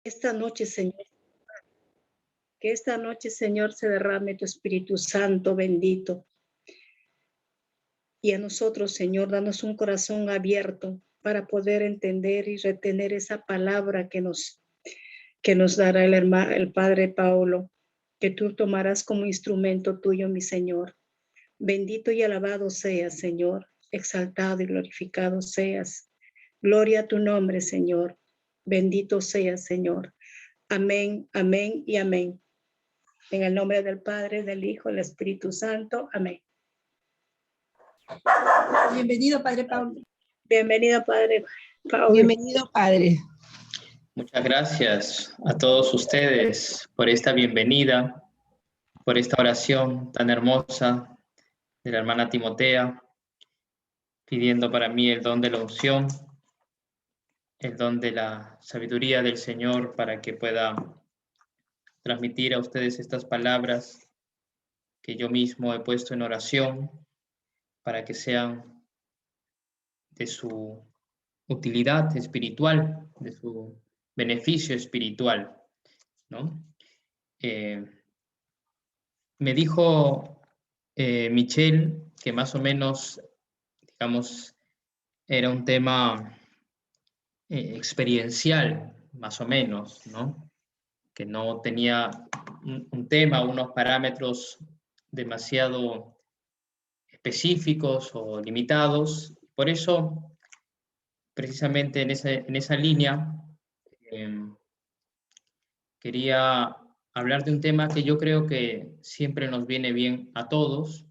Esta noche, Señor, que esta noche, Señor, se derrame tu Espíritu Santo bendito. Y a nosotros, Señor, danos un corazón abierto para poder entender y retener esa palabra que nos dará el Padre Paulo, que tú tomarás como instrumento tuyo, mi Señor. Bendito y alabado seas, Señor, exaltado y glorificado seas. Gloria a tu nombre, Señor. Bendito seas, Señor. Amén, amén y amén. En el nombre del Padre, del Hijo, del Espíritu Santo. Amén. Bienvenido, Padre Paulo. Bienvenido, Padre Paulo. Bienvenido, Padre. Muchas gracias a todos ustedes por esta bienvenida, por esta oración tan hermosa de la hermana Timotea, pidiendo para mí el don de la unción, el don de la sabiduría del Señor para que pueda transmitir a ustedes estas palabras que yo mismo he puesto en oración para que sean de su utilidad espiritual, de su beneficio espiritual, ¿no? Me dijo Michelle que más o menos, digamos, era un tema experiencial, más o menos, ¿no? Que no tenía un tema, unos parámetros demasiado específicos o limitados. Por eso, precisamente en esa línea, quería hablar de un tema que yo creo que siempre nos viene bien a todos,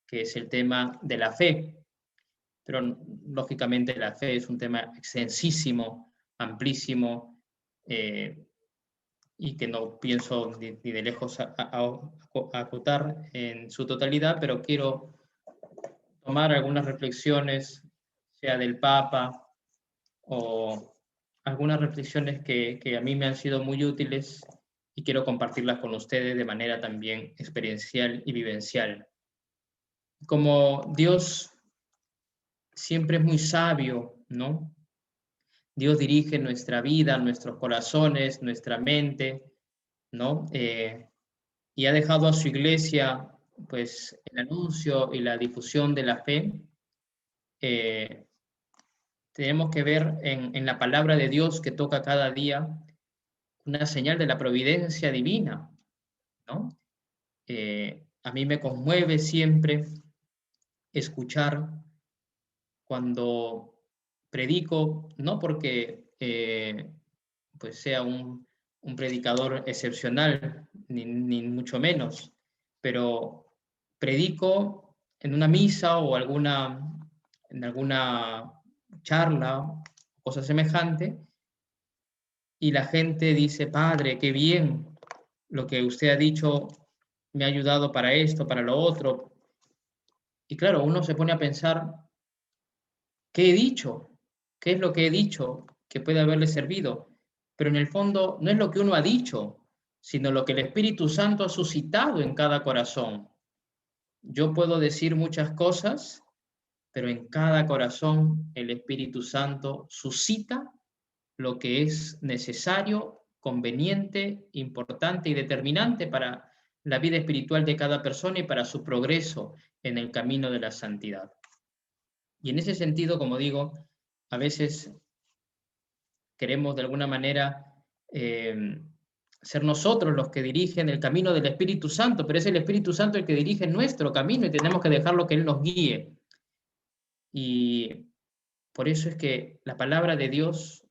que es el tema de la fe. Pero lógicamente la fe es un tema extensísimo, amplísimo, y que no pienso ni de lejos acotar en su totalidad, pero quiero tomar algunas reflexiones, sea del Papa o algunas reflexiones que a mí me han sido muy útiles y quiero compartirlas con ustedes de manera también experiencial y vivencial. Como Dios siempre es muy sabio, ¿no? Dios dirige nuestra vida, nuestros corazones, nuestra mente, ¿no? Y ha dejado a su iglesia, pues, el anuncio y la difusión de la fe. Tenemos que ver en la palabra de Dios que toca cada día una señal de la providencia divina, ¿no? A mí me conmueve siempre escuchar cuando predico, no porque pues sea un predicador excepcional, ni mucho menos, pero predico en una misa o en alguna charla, cosa semejante, y la gente dice, Padre, qué bien, lo que usted ha dicho me ha ayudado para esto, para lo otro. Y claro, uno se pone a pensar, ¿qué he dicho? ¿Qué es lo que he dicho que puede haberle servido? Pero en el fondo no es lo que uno ha dicho, sino lo que el Espíritu Santo ha suscitado en cada corazón. Yo puedo decir muchas cosas, pero en cada corazón el Espíritu Santo suscita lo que es necesario, conveniente, importante y determinante para la vida espiritual de cada persona y para su progreso en el camino de la santidad. Y en ese sentido, como digo, a veces queremos de alguna manera ser nosotros los que dirigen el camino del Espíritu Santo, pero es el Espíritu Santo el que dirige nuestro camino y tenemos que dejarlo que Él nos guíe. Y por eso es que la palabra de Dios,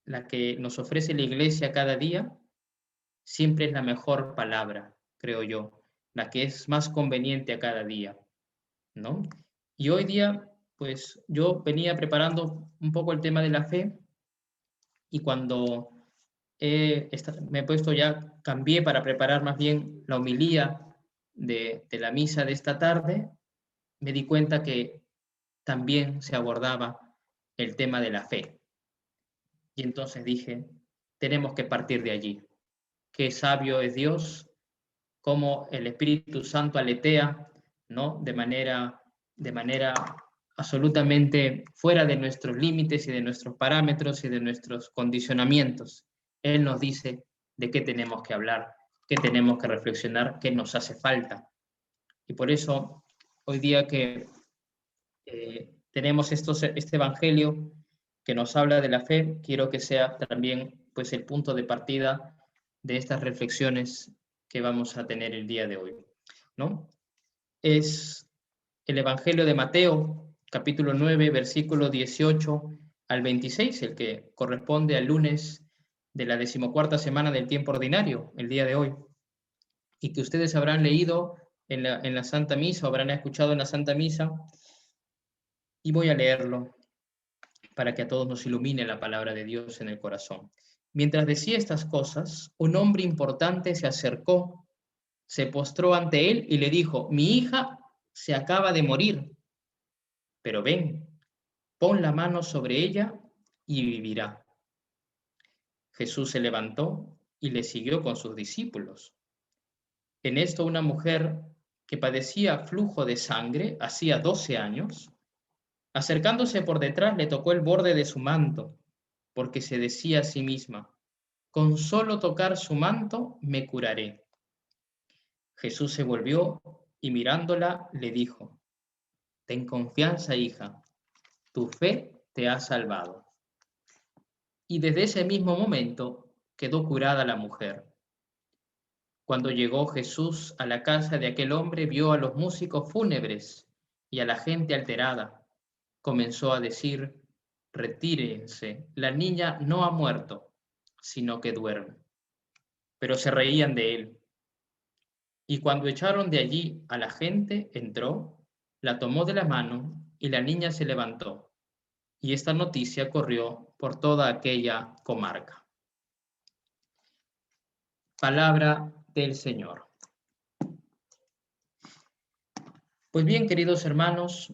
la que nos ofrece la Iglesia cada día, siempre es la mejor palabra, creo yo, la que es más conveniente a cada día, ¿no? Y hoy día, pues yo venía preparando un poco el tema de la fe y cuando me he puesto ya, cambié para preparar más bien la homilía de la misa de esta tarde, me di cuenta que también se abordaba el tema de la fe. Y entonces dije, tenemos que partir de allí. Qué sabio es Dios, cómo el Espíritu Santo aletea, ¿no? de manera absolutamente fuera de nuestros límites y de nuestros parámetros y de nuestros condicionamientos. Él nos dice de qué tenemos que hablar, qué tenemos que reflexionar, qué nos hace falta. Y por eso, hoy día que tenemos este evangelio que nos habla de la fe, quiero que sea también pues, el punto de partida de estas reflexiones que vamos a tener el día de hoy, ¿no? Es el Evangelio de Mateo, capítulo 9, versículo 18 al 26, el que corresponde al lunes de la 14ª semana del tiempo ordinario, el día de hoy, y que ustedes habrán leído en la Santa Misa, o habrán escuchado en la Santa Misa, y voy a leerlo para que a todos nos ilumine la palabra de Dios en el corazón. Mientras decía estas cosas, un hombre importante se acercó, se postró ante él y le dijo: mi hija se acaba de morir, pero ven, pon la mano sobre ella y vivirá. Jesús se levantó y le siguió con sus discípulos. En esto una mujer que padecía flujo de sangre hacía 12 años, acercándose por detrás, le tocó el borde de su manto, porque se decía a sí misma: con solo tocar su manto me curaré. Jesús se volvió y mirándola le dijo: ten confianza, hija, tu fe te ha salvado. Y desde ese mismo momento quedó curada la mujer. Cuando llegó Jesús a la casa de aquel hombre, vio a los músicos fúnebres y a la gente alterada. Comenzó a decir: retírense, la niña no ha muerto, sino que duerme. Pero se reían de él. Y cuando echaron de allí a la gente, entró, la tomó de la mano y la niña se levantó. Y esta noticia corrió por toda aquella comarca. Palabra del Señor. Pues bien, queridos hermanos,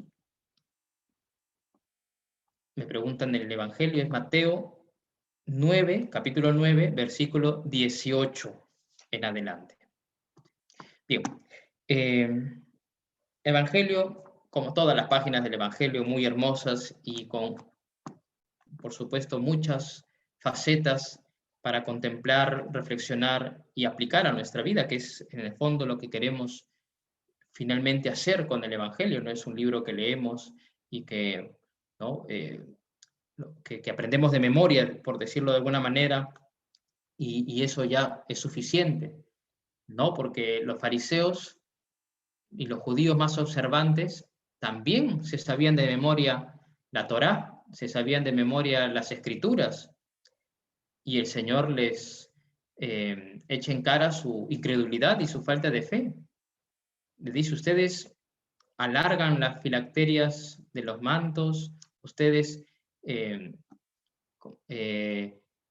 me preguntan en el Evangelio, es Mateo 9, capítulo 9, versículo 18 en adelante. Bien, Evangelio, como todas las páginas del Evangelio, muy hermosas y con, por supuesto, muchas facetas para contemplar, reflexionar y aplicar a nuestra vida, que es en el fondo lo que queremos finalmente hacer con el Evangelio. No es un libro que leemos y que, ¿no? que aprendemos de memoria, por decirlo de alguna manera, y eso ya es suficiente, ¿no? Porque los fariseos y los judíos más observantes también se sabían de memoria la Torá, se sabían de memoria las Escrituras, y el Señor les echa en cara su incredulidad y su falta de fe. Les dice: ustedes alargan las filacterias de los mantos, ustedes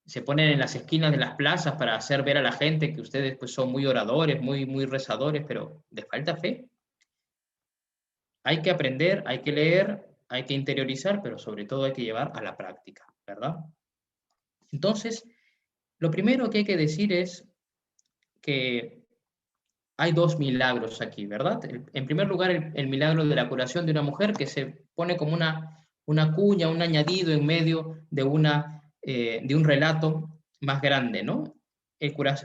se ponen en las esquinas de las plazas para hacer ver a la gente que ustedes pues, son muy oradores, muy rezadores, pero les falta fe. Hay que aprender, hay que leer, hay que interiorizar, pero sobre todo hay que llevar a la práctica, ¿verdad? Entonces, lo primero que hay que decir es que hay dos milagros aquí, ¿verdad? En primer lugar, el milagro de la curación de una mujer que se pone como una cuña, un añadido en medio de un relato más grande, ¿no?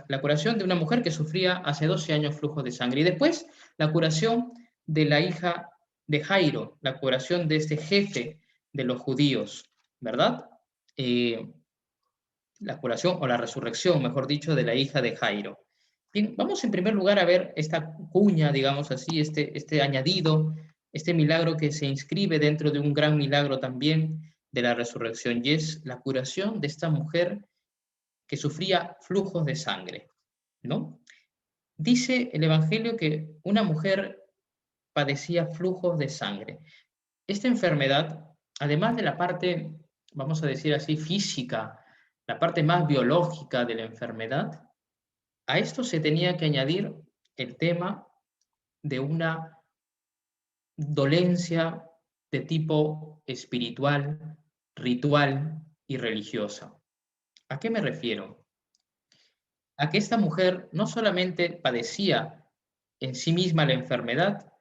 La curación de una mujer que sufría hace 12 años flujos de sangre. Y después la curación de la hija de Jairo, la curación de este jefe de los judíos, ¿verdad? La curación o la resurrección, mejor dicho, de la hija de Jairo. Bien, vamos en primer lugar a ver esta cuña, digamos así, este añadido, este milagro que se inscribe dentro de un gran milagro también de la resurrección, y es la curación de esta mujer que sufría flujos de sangre, ¿no? Dice el Evangelio que una mujer padecía flujos de sangre. Esta enfermedad, además de la parte, vamos a decir así, física, la parte más biológica de la enfermedad, a esto se tenía que añadir el tema de una dolencia de tipo espiritual, ritual y religiosa. ¿A qué me refiero? A que esta mujer no solamente padecía en sí misma la enfermedad,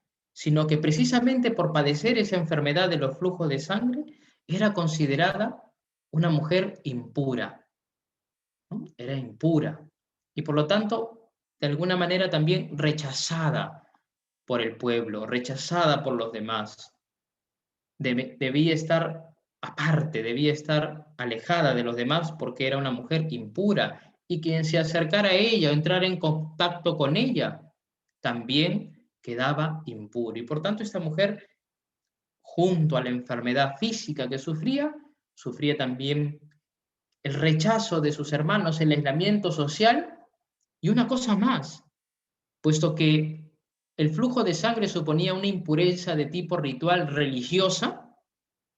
sino que precisamente por padecer esa enfermedad de los flujos de sangre, era considerada una mujer impura, ¿no? Era impura. Y por lo tanto, de alguna manera también rechazada por el pueblo, rechazada por los demás. Debía estar aparte, debía estar alejada de los demás porque era una mujer impura. Y quien se acercara a ella o entrara en contacto con ella, también quedaba impuro. Y por tanto, esta mujer, junto a la enfermedad física que sufría, sufría también el rechazo de sus hermanos, el aislamiento social y una cosa más, puesto que el flujo de sangre suponía una impureza de tipo ritual religiosa,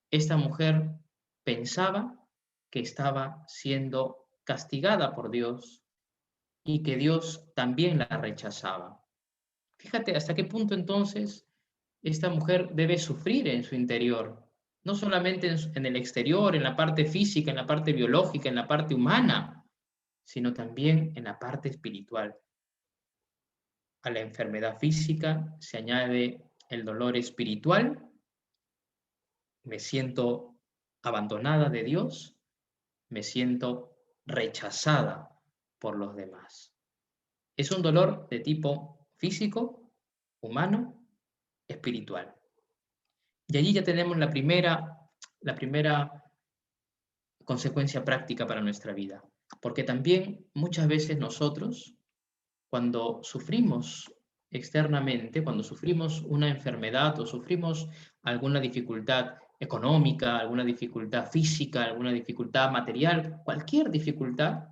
esta mujer pensaba que estaba siendo castigada por Dios y que Dios también la rechazaba. Fíjate hasta qué punto entonces esta mujer debe sufrir en su interior, no solamente en el exterior, en la parte física, en la parte biológica, en la parte humana, sino también en la parte espiritual. A la enfermedad física se añade el dolor espiritual. Me siento abandonada de Dios, me siento rechazada por los demás. Es un dolor de tipo físico, humano, espiritual. Y allí ya tenemos la primera consecuencia práctica para nuestra vida. Porque también muchas veces nosotros, cuando sufrimos externamente, cuando sufrimos una enfermedad o sufrimos alguna dificultad económica, alguna dificultad física, alguna dificultad material, cualquier dificultad,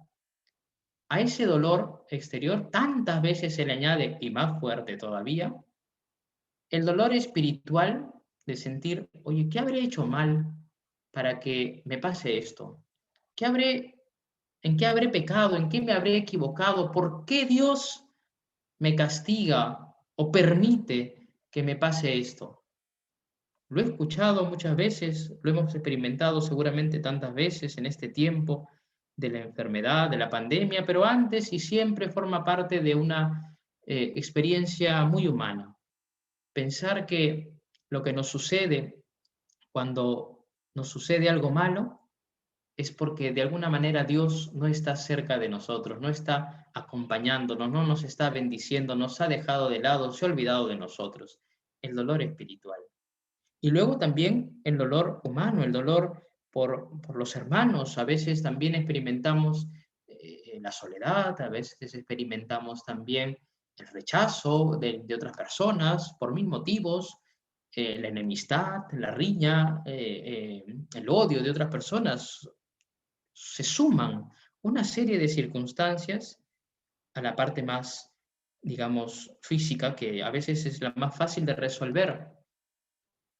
a ese dolor exterior tantas veces se le añade, y más fuerte todavía, el dolor espiritual de sentir, oye, ¿qué habré hecho mal para que me pase esto? ¿En qué habré pecado? ¿En qué me habré equivocado? ¿Por qué Dios me castiga o permite que me pase esto? Lo he escuchado muchas veces, lo hemos experimentado seguramente tantas veces en este tiempo de la enfermedad, de la pandemia, pero antes y siempre forma parte de una experiencia muy humana. Pensar que lo que nos sucede cuando nos sucede algo malo es porque de alguna manera Dios no está cerca de nosotros, no está acompañándonos, no nos está bendiciendo, nos ha dejado de lado, se ha olvidado de nosotros. El dolor espiritual. Y luego también el dolor humano, el dolor por los hermanos. A veces también experimentamos la soledad, a veces experimentamos también el rechazo de otras personas por mil motivos, la enemistad, la riña, el odio de otras personas. Se suman una serie de circunstancias a la parte más, digamos, física, que a veces es la más fácil de resolver.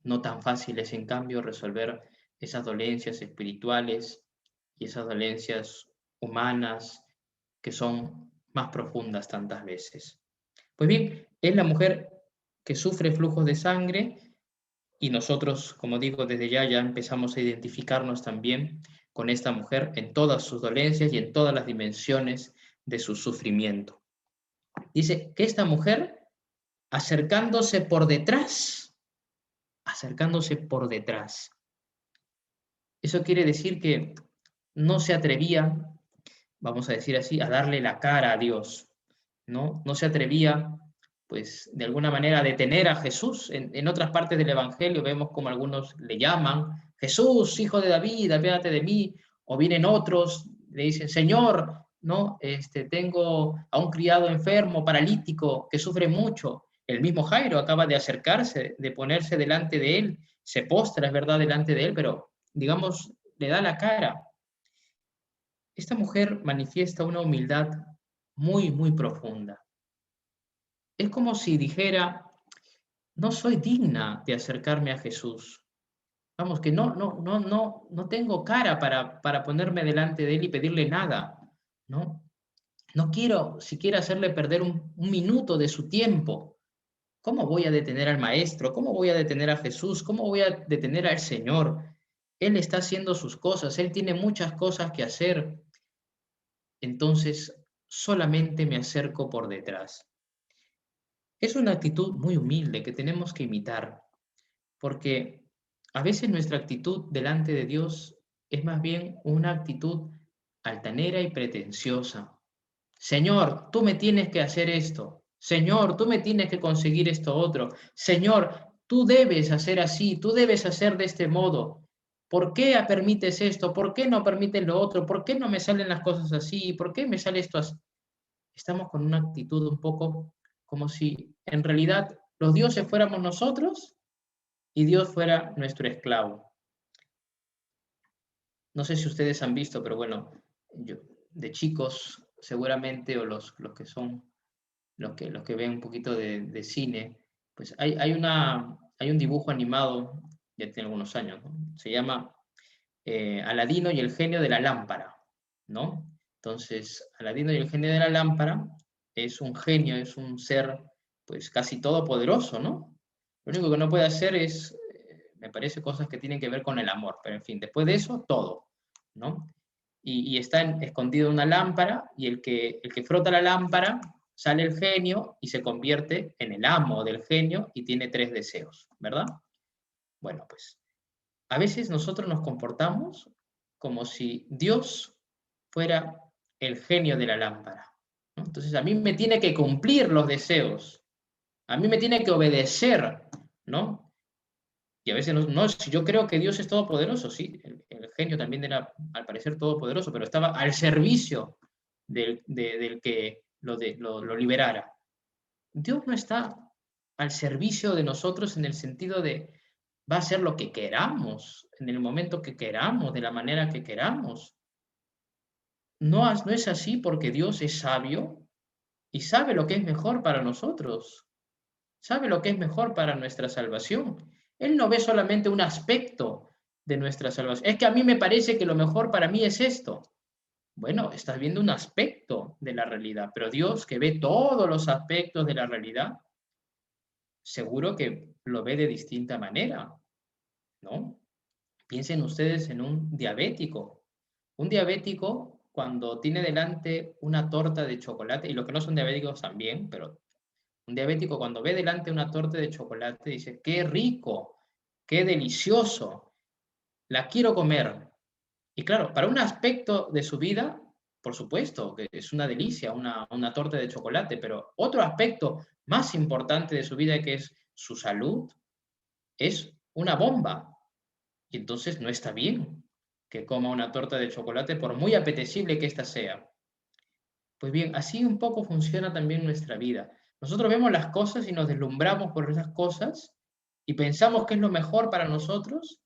No tan fácil es, en cambio, resolver esas dolencias espirituales y esas dolencias humanas que son más profundas tantas veces. Pues bien, es la mujer que sufre flujos de sangre y nosotros, como digo, desde ya empezamos a identificarnos también con esta mujer en todas sus dolencias y en todas las dimensiones de su sufrimiento. Dice que esta mujer, acercándose por detrás, eso quiere decir que no se atrevía, vamos a decir así, a darle la cara a Dios, ¿no? No se atrevía, pues, de alguna manera a detener a Jesús. En otras partes del Evangelio vemos como algunos le llaman, Jesús, hijo de David, apiádate de mí, o vienen otros, le dicen, Señor, ¿no? Tengo a un criado enfermo, paralítico, que sufre mucho. El mismo Jairo acaba de acercarse, de ponerse delante de él, se postra, es verdad, delante de él, pero, digamos, le da la cara. Esta mujer manifiesta una humildad muy, muy profunda. Es como si dijera, no soy digna de acercarme a Jesús. Vamos, que no tengo cara para ponerme delante de él y pedirle nada, ¿no? No quiero siquiera hacerle perder un minuto de su tiempo. ¿Cómo voy a detener al Maestro? ¿Cómo voy a detener a Jesús? ¿Cómo voy a detener al Señor? Él está haciendo sus cosas, Él tiene muchas cosas que hacer. Entonces, solamente me acerco por detrás. es una actitud muy humilde que tenemos que imitar, porque a veces nuestra actitud delante de Dios es más bien una actitud altanera y pretenciosa. Señor, tú me tienes que hacer esto. Señor, tú me tienes que conseguir esto otro. Señor, tú debes hacer así, tú debes hacer de este modo. ¿Por qué permites esto? ¿Por qué no permites lo otro? ¿Por qué no me salen las cosas así? ¿Por qué me sale esto así? Estamos con una actitud un poco como si en realidad los dioses fuéramos nosotros y Dios fuera nuestro esclavo. No sé si ustedes han visto, pero bueno, yo, de chicos seguramente, o los que son, los que ven un poquito de cine, pues hay un dibujo animado, ya tiene algunos años, ¿no? Se llama Aladino y el genio de la lámpara, ¿no? Entonces, Aladino y el genio de la lámpara es un genio, es un ser pues casi todopoderoso, ¿no? Lo único que no puede hacer es, me parece, cosas que tienen que ver con el amor, pero en fin, después de eso, todo, ¿no? Y está escondido en una lámpara, y el que frota la lámpara, sale el genio y se convierte en el amo del genio y tiene 3 deseos, ¿verdad? Bueno, pues a veces nosotros nos comportamos como si Dios fuera el genio de la lámpara, ¿no? Entonces a mí me tiene que cumplir los deseos, a mí me tiene que obedecer, ¿no? Y a veces si yo creo que Dios es todopoderoso, sí, el genio también era al parecer todopoderoso, pero estaba al servicio del que lo liberara. Dios no está al servicio de nosotros en el sentido de va a hacer lo que queramos, en el momento que queramos, de la manera que queramos. No es así, porque Dios es sabio y sabe lo que es mejor para nosotros, sabe lo que es mejor para nuestra salvación. Él no ve solamente un aspecto de nuestra salvación. Es que a mí me parece que lo mejor para mí es esto. Bueno, estás viendo un aspecto de la realidad, pero Dios, que ve todos los aspectos de la realidad, seguro que lo ve de distinta manera, ¿no? Piensen ustedes en un diabético. Un diabético, cuando tiene delante una torta de chocolate, y los que no son diabéticos también, pero un diabético cuando ve delante una torta de chocolate dice, qué rico, qué delicioso, la quiero comer. Y claro, para un aspecto de su vida, por supuesto, que es una delicia, una torta de chocolate, pero otro aspecto más importante de su vida, que es su salud, es una bomba. Y entonces no está bien que coma una torta de chocolate, por muy apetecible que ésta sea. Pues bien, así un poco funciona también nuestra vida. Nosotros vemos las cosas y nos deslumbramos por esas cosas y pensamos que es lo mejor para nosotros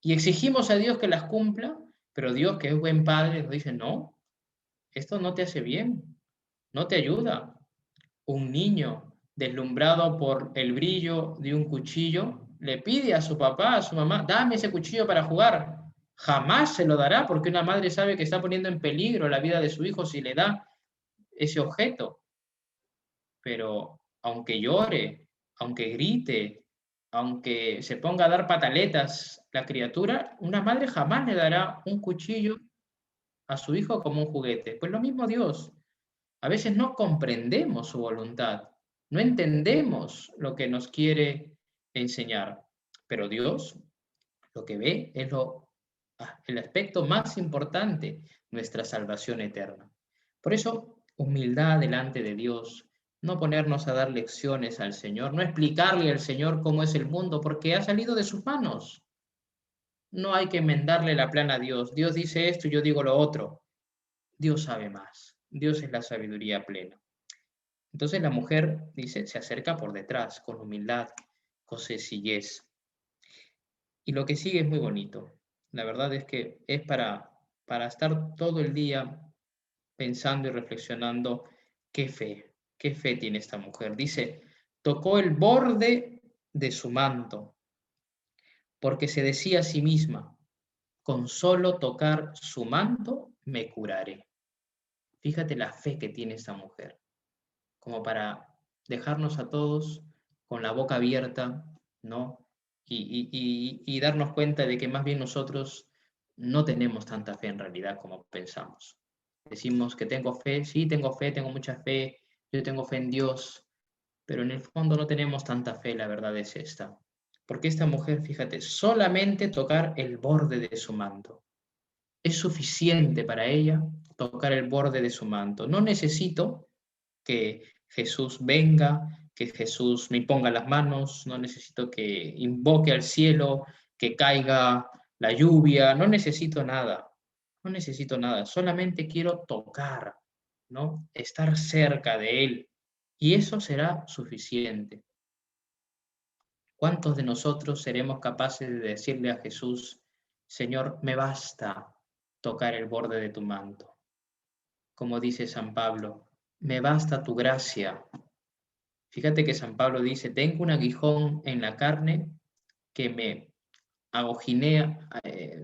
y exigimos a Dios que las cumpla, pero Dios, que es buen padre, nos dice, no, esto no te hace bien, no te ayuda. Un niño deslumbrado por el brillo de un cuchillo le pide a su papá, a su mamá, dame ese cuchillo para jugar. Jamás se lo dará, porque una madre sabe que está poniendo en peligro la vida de su hijo si le da ese objeto. Pero aunque llore, aunque grite, aunque se ponga a dar pataletas la criatura, una madre jamás le dará un cuchillo a su hijo como un juguete. Pues lo mismo Dios. A veces no comprendemos su voluntad, no entendemos lo que nos quiere enseñar, pero Dios lo que ve es el aspecto más importante, nuestra salvación eterna. Por eso, humildad delante de Dios, no ponernos a dar lecciones al Señor, no explicarle al Señor cómo es el mundo, porque ha salido de sus manos. No hay que enmendarle la plana a Dios. Dios dice esto y yo digo lo otro. Dios sabe más. Dios es la sabiduría plena. Entonces la mujer, dice, se acerca por detrás, con humildad, con sencillez. Y lo que sigue es muy bonito. La verdad es que es para estar todo el día pensando y reflexionando qué fe tiene esta mujer. Dice, tocó el borde de su manto, porque se decía a sí misma, con solo tocar su manto me curaré. Fíjate la fe que tiene esta mujer, como para dejarnos a todos con la boca abierta, ¿no? Y darnos cuenta de que más bien nosotros no tenemos tanta fe en realidad como pensamos. Decimos que tengo fe, sí, tengo fe, tengo mucha fe, yo tengo fe en Dios, pero en el fondo no tenemos tanta fe, la verdad es esta. Porque esta mujer, fíjate, solamente tocar el borde de su manto. Es suficiente para ella tocar el borde de su manto. No necesito que Jesús venga, que Jesús me ponga las manos, no necesito que invoque al cielo, que caiga la lluvia, no necesito nada, no necesito nada, solamente quiero tocar, ¿no? Estar cerca de Él, y eso será suficiente. ¿Cuántos de nosotros seremos capaces de decirle a Jesús, Señor, me basta tocar el borde de tu manto? Como dice San Pablo, me basta tu gracia. Fíjate que San Pablo dice, tengo un aguijón en la carne que me aguijinea,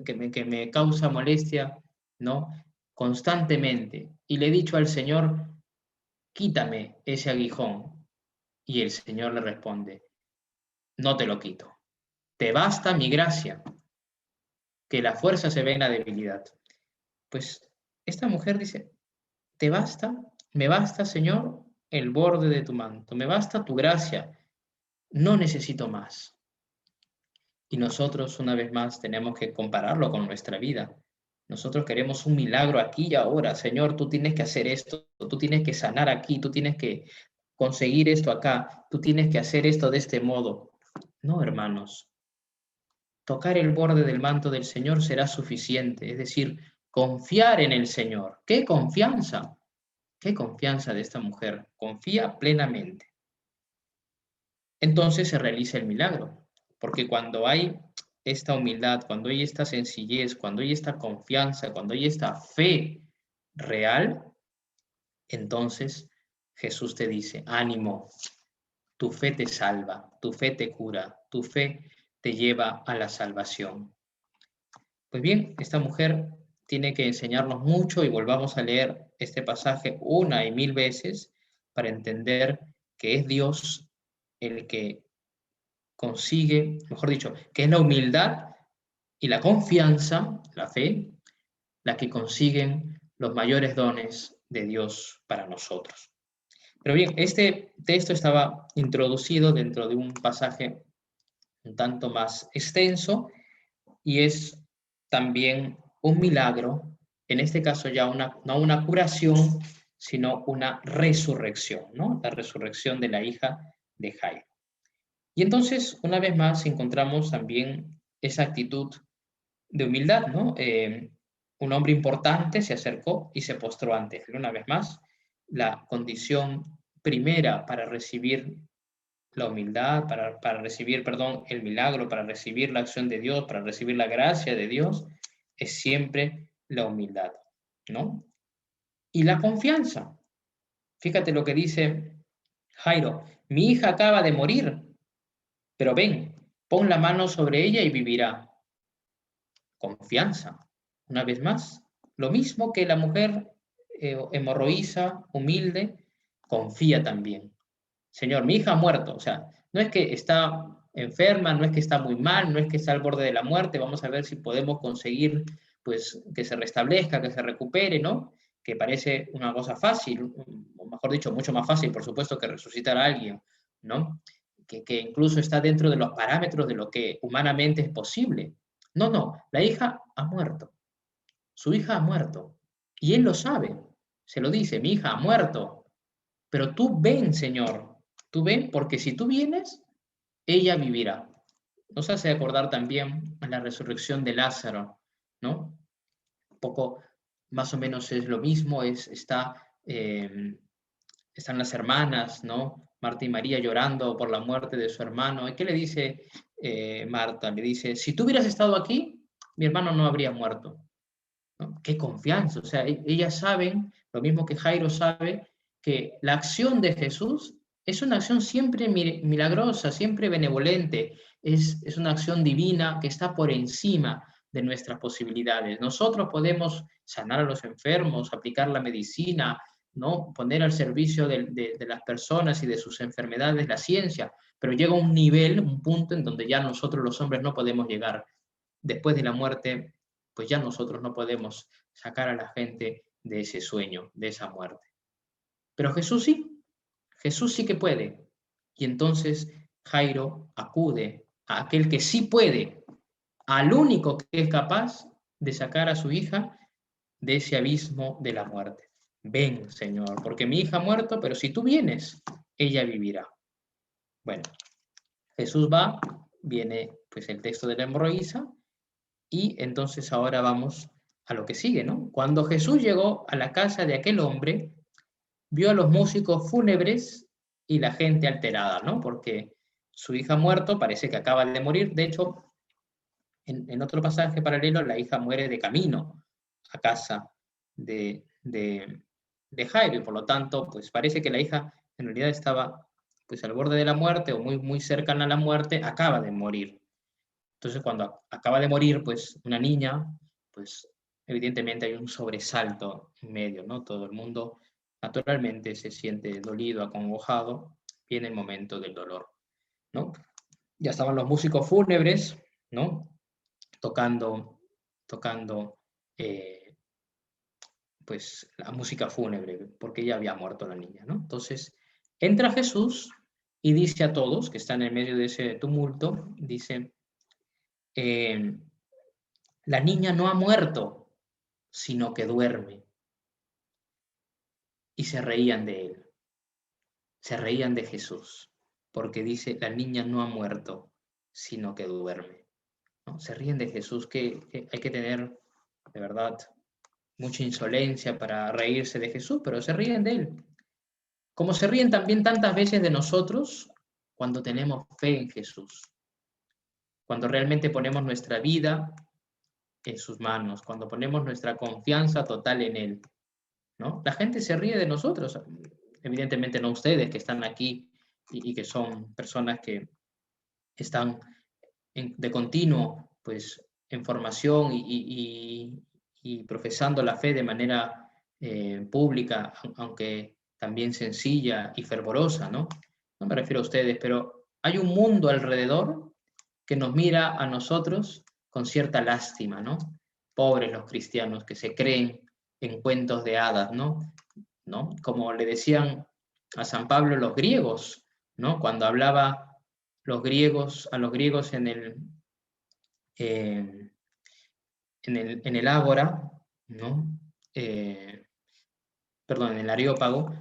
que me causa molestia, ¿no? Constantemente. Y le he dicho al Señor, quítame ese aguijón. Y el Señor le responde, no te lo quito. Te basta mi gracia, que la fuerza se ve en la debilidad. Pues esta mujer dice, ¿te basta? ¿Me basta, Señor, el borde de tu manto? ¿Me basta tu gracia? No necesito más. Y nosotros, una vez más, tenemos que compararlo con nuestra vida. Nosotros queremos un milagro aquí y ahora. Señor, tú tienes que hacer esto, tú tienes que sanar aquí, tú tienes que conseguir esto acá, tú tienes que hacer esto de este modo. No, hermanos. Tocar el borde del manto del Señor será suficiente, es decir, confiar en el Señor. ¡Qué confianza! ¡Qué confianza de esta mujer! Confía plenamente. Entonces se realiza el milagro, porque cuando hay esta humildad, cuando hay esta sencillez, cuando hay esta confianza, cuando hay esta fe real, entonces Jesús te dice, ánimo, tu fe te salva, tu fe te cura, tu fe te lleva a la salvación. Pues bien, esta mujer tiene que enseñarnos mucho y volvamos a leer este pasaje una y mil veces para entender que es Dios el que consigue, mejor dicho, que es la humildad y la confianza, la fe, la que consiguen los mayores dones de Dios para nosotros. Pero bien, este texto estaba introducido dentro de un pasaje un tanto más extenso y es también un milagro, en este caso ya no una curación, sino una resurrección, ¿no? La resurrección de la hija de Jairo. Y entonces, una vez más, encontramos también esa actitud de humildad, ¿no? Un hombre importante se acercó y se postró ante él. Una vez más, la condición primera para recibir la humildad, para recibir, perdón, el milagro, para recibir la acción de Dios, para recibir la gracia de Dios, es siempre la humildad, ¿no? Y la confianza. Fíjate lo que dice Jairo, mi hija acaba de morir, pero ven, pon la mano sobre ella y vivirá. Confianza, una vez más. Lo mismo que la mujer hemorroísa, humilde, confía también. Señor, mi hija ha muerto. O sea, no es que está enferma, no es que está muy mal, no es que está al borde de la muerte. Vamos a ver si podemos conseguir pues, que se restablezca, que se recupere, ¿no? Que parece una cosa fácil, o mejor dicho, mucho más fácil, por supuesto, que resucitar a alguien, ¿no? Que incluso está dentro de los parámetros de lo que humanamente es posible. No, no, la hija ha muerto. Su hija ha muerto. Y él lo sabe. Se lo dice, mi hija ha muerto. Pero tú ven, Señor. Tú ven, porque si tú vienes, ella vivirá. Nos hace acordar también a la resurrección de Lázaro, ¿no? Un poco, más o menos es lo mismo, están las hermanas, ¿no? Marta y María llorando por la muerte de su hermano. ¿Y qué le dice Marta? Le dice, si tú hubieras estado aquí, mi hermano no habría muerto. ¿No? Qué confianza. O sea, ellas saben, lo mismo que Jairo sabe, que la acción de Jesús es una acción siempre milagrosa, siempre benevolente, es una acción divina que está por encima de nuestras posibilidades. Nosotros podemos sanar a los enfermos, aplicar la medicina, ¿no? Poner al servicio de las personas y de sus enfermedades la ciencia, pero llega un nivel, un punto en donde ya nosotros los hombres no podemos llegar. Después de la muerte, pues ya nosotros no podemos sacar a la gente de ese sueño, de esa muerte. Pero Jesús sí que puede. Y entonces Jairo acude a aquel que sí puede, al único que es capaz de sacar a su hija de ese abismo de la muerte. Ven, Señor, porque mi hija ha muerto, pero si tú vienes, ella vivirá. Bueno, Jesús va, viene pues el texto de la hemorroísa, y entonces ahora vamos a lo que sigue, ¿no? Cuando Jesús llegó a la casa de aquel hombre, vio a los músicos fúnebres y la gente alterada, ¿no? Porque su hija ha muerto, parece que acaba de morir. De hecho, en otro pasaje paralelo, la hija muere de camino a casa de Jairo, y por lo tanto, pues parece que la hija en realidad estaba pues al borde de la muerte o muy, muy cercana a la muerte, acaba de morir. Entonces, cuando acaba de morir, pues una niña, pues evidentemente hay un sobresalto en medio, ¿no? Todo el mundo naturalmente se siente dolido, acongojado, viene el momento del dolor, ¿no? Ya estaban los músicos fúnebres, ¿no? Tocando pues la música fúnebre, porque ya había muerto la niña, ¿no? Entonces, entra Jesús y dice a todos que están en medio de ese tumulto, dice, la niña no ha muerto, sino que duerme. Y se reían de él, se reían de Jesús, porque dice, la niña no ha muerto, sino que duerme, ¿no? Se ríen de Jesús, que hay que tener, de verdad, mucha insolencia para reírse de Jesús, pero se ríen de él. Como se ríen también tantas veces de nosotros cuando tenemos fe en Jesús, cuando realmente ponemos nuestra vida en sus manos, cuando ponemos nuestra confianza total en Él, ¿no? La gente se ríe de nosotros, evidentemente no ustedes que están aquí y que son personas que están de continuo pues, en formación y profesando la fe de manera pública, aunque también sencilla y fervorosa, ¿no? No me refiero a ustedes, pero hay un mundo alrededor que nos mira a nosotros con cierta lástima, ¿no? Pobres los cristianos que se creen en cuentos de hadas, ¿no? Como le decían a San Pablo los griegos, ¿no? Cuando hablaba a los griegos en el Ágora, ¿no? Perdón, en el Areópago,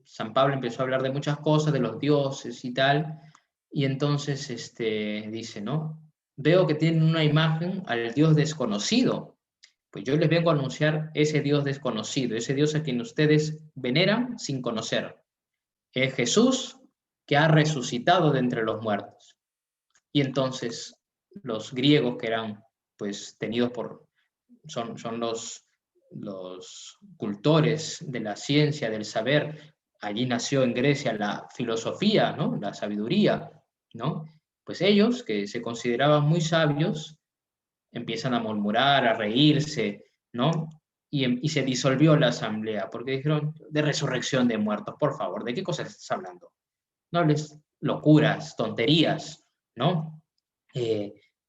San Pablo empezó a hablar de muchas cosas, de los dioses y tal, y entonces dice, ¿no? Veo que tienen una imagen al Dios desconocido. Pues yo les vengo a anunciar ese Dios desconocido, ese Dios a quien ustedes veneran sin conocer. Es Jesús que ha resucitado de entre los muertos. Y entonces los griegos que eran pues tenidos son los cultores de la ciencia, del saber, allí nació en Grecia la filosofía, ¿no? La sabiduría, ¿no? Pues ellos, que se consideraban muy sabios, empiezan a murmurar, a reírse, ¿no? Y se disolvió la asamblea, porque dijeron, de resurrección de muertos, por favor, ¿de qué cosas estás hablando? No hables locuras, tonterías, ¿no?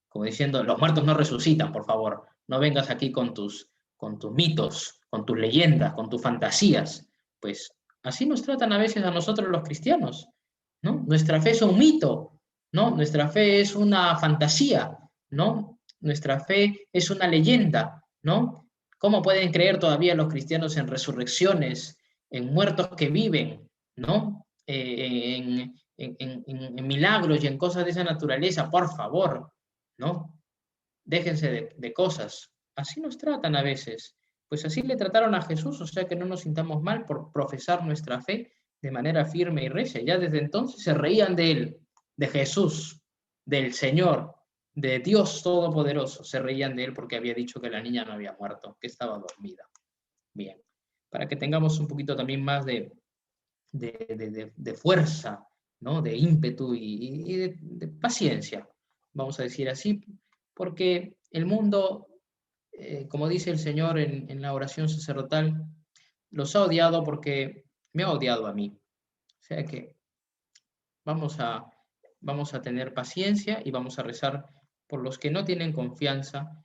Como diciendo, los muertos no resucitan, por favor, no vengas aquí con tus mitos, con tus leyendas, con tus fantasías. Pues así nos tratan a veces a nosotros los cristianos, ¿no? Nuestra fe es un mito, ¿no? Nuestra fe es una fantasía, ¿no? Nuestra fe es una leyenda, ¿no? ¿Cómo pueden creer todavía los cristianos en resurrecciones, en muertos que viven, ¿no? En milagros y en cosas de esa naturaleza? Por favor, ¿no? Déjense de cosas. Así nos tratan a veces. Pues así le trataron a Jesús, o sea que no nos sintamos mal por profesar nuestra fe de manera firme y recia. Ya desde entonces se reían de él, de Jesús, del Señor, de Dios Todopoderoso. Se reían de él porque había dicho que la niña no había muerto, que estaba dormida. Bien, para que tengamos un poquito también más de fuerza, ¿no? De ímpetu y de paciencia, vamos a decir así, porque el mundo, como dice el Señor en la oración sacerdotal, los ha odiado porque me ha odiado a mí. O sea que vamos a tener paciencia y vamos a rezar por los que no tienen confianza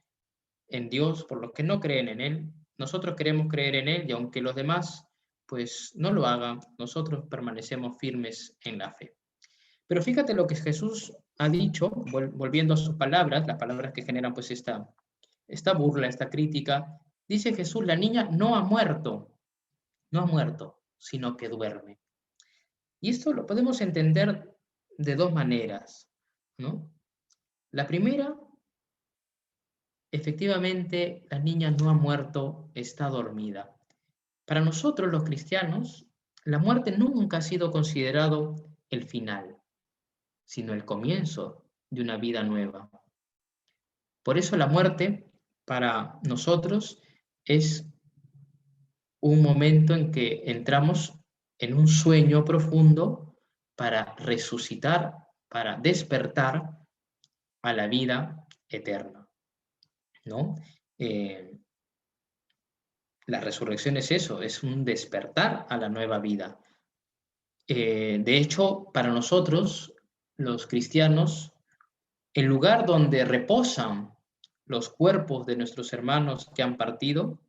en Dios, por los que no creen en Él. Nosotros queremos creer en Él y aunque los demás pues no lo haga, nosotros permanecemos firmes en la fe. Pero fíjate lo que Jesús ha dicho, volviendo a sus palabras, las palabras que generan pues esta burla, esta crítica. Dice Jesús, la niña no ha muerto, sino que duerme. Y esto lo podemos entender de dos maneras, ¿no? La primera, efectivamente, la niña no ha muerto, está dormida. Para nosotros los cristianos, la muerte nunca ha sido considerado el final, sino el comienzo de una vida nueva. Por eso la muerte, para nosotros, es un momento en que entramos en un sueño profundo para resucitar, para despertar a la vida eterna, ¿no? La resurrección es eso, es un despertar a la nueva vida. De hecho, para nosotros, los cristianos, el lugar donde reposan los cuerpos de nuestros hermanos que han partido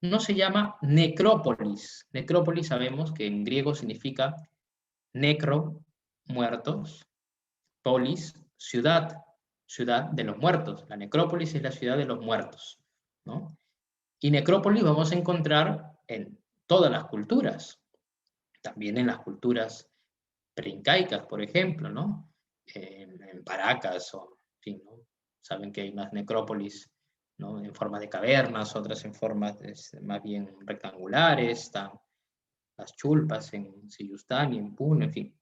no se llama necrópolis. Necrópolis sabemos que en griego significa necro, muertos, polis, ciudad, ciudad de los muertos. La necrópolis es la ciudad de los muertos, ¿no? Y necrópolis vamos a encontrar en todas las culturas, también en las culturas preincaicas, por ejemplo, ¿no? En Paracas, o, en fin, ¿no? Saben que hay unas necrópolis, ¿no? En forma de cavernas, otras en formas más bien rectangulares, están las chulpas en Siyustán y en Puno, en fin.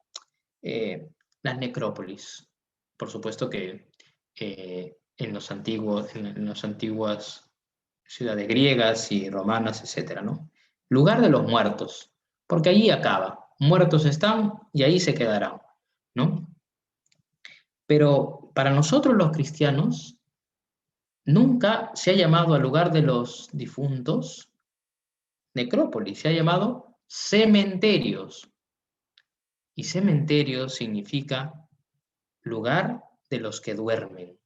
Las necrópolis, por supuesto que en las antiguas ciudades griegas y romanas, etcétera, ¿no? Lugar de los muertos, porque allí acaba. Muertos están y ahí se quedarán, ¿no? Pero para nosotros los cristianos, nunca se ha llamado al lugar de los difuntos necrópolis, se ha llamado cementerios. Y cementerio significa lugar de los que duermen.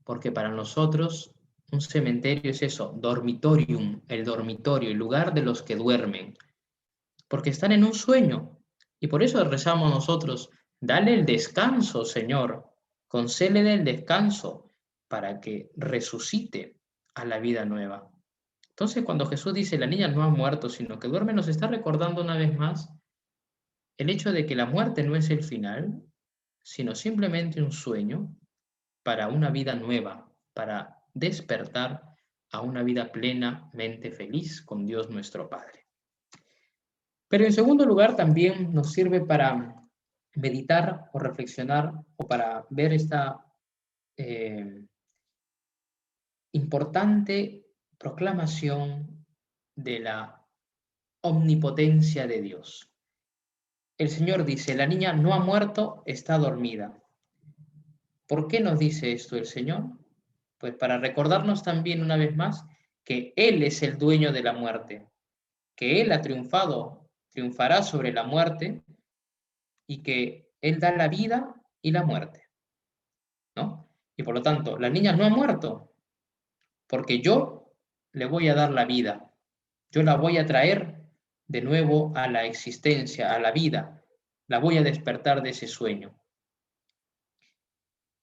Porque para nosotros un cementerio es eso, dormitorium, el dormitorio, el lugar de los que duermen. Porque están en un sueño. Y por eso rezamos nosotros, dale el descanso, Señor, concédele el descanso para que resucite a la vida nueva. Entonces, cuando Jesús dice, la niña no ha muerto, sino que duerme, nos está recordando una vez más el hecho de que la muerte no es el final, sino simplemente un sueño para una vida nueva, para despertar a una vida plenamente feliz con Dios nuestro Padre. Pero en segundo lugar, también nos sirve para meditar o reflexionar o para ver esta importante proclamación de la omnipotencia de Dios. El Señor dice, la niña no ha muerto, está dormida. ¿Por qué nos dice esto el Señor? Pues para recordarnos también una vez más que Él es el dueño de la muerte, que Él ha triunfado, triunfará sobre la muerte y que Él da la vida y la muerte, ¿no? Y por lo tanto, la niña no ha muerto, porque yo le voy a dar la vida, yo la voy a traer de nuevo a la existencia, a la vida, la voy a despertar de ese sueño.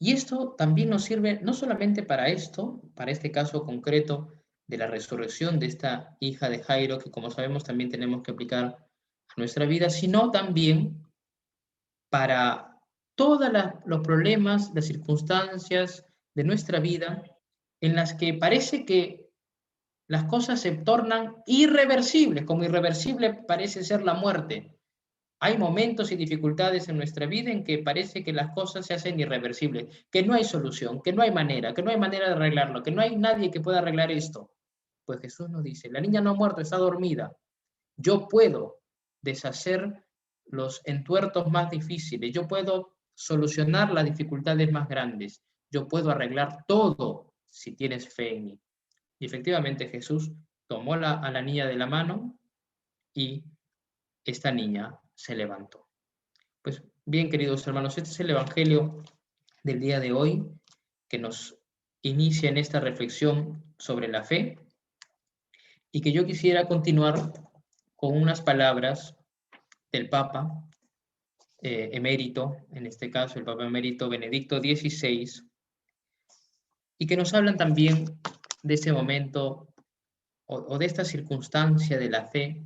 Y esto también nos sirve no solamente para esto, para este caso concreto de la resurrección de esta hija de Jairo, que como sabemos también tenemos que aplicar a nuestra vida, sino también para todos los problemas, las circunstancias de nuestra vida en las que parece que las cosas se tornan irreversibles, como irreversible parece ser la muerte. Hay momentos y dificultades en nuestra vida en que parece que las cosas se hacen irreversibles, que no hay solución, que no hay manera de arreglarlo, que no hay nadie que pueda arreglar esto. Pues Jesús nos dice, la niña no ha muerto, está dormida. Yo puedo deshacer los entuertos más difíciles, yo puedo solucionar las dificultades más grandes, yo puedo arreglar todo si tienes fe en mí. Y efectivamente Jesús tomó a la niña de la mano y esta niña se levantó. Pues bien, queridos hermanos, este es el Evangelio del día de hoy que nos inicia en esta reflexión sobre la fe y que yo quisiera continuar con unas palabras del Papa emérito, en este caso el Papa emérito Benedicto XVI, y que nos hablan también de ese momento o de esta circunstancia de la fe,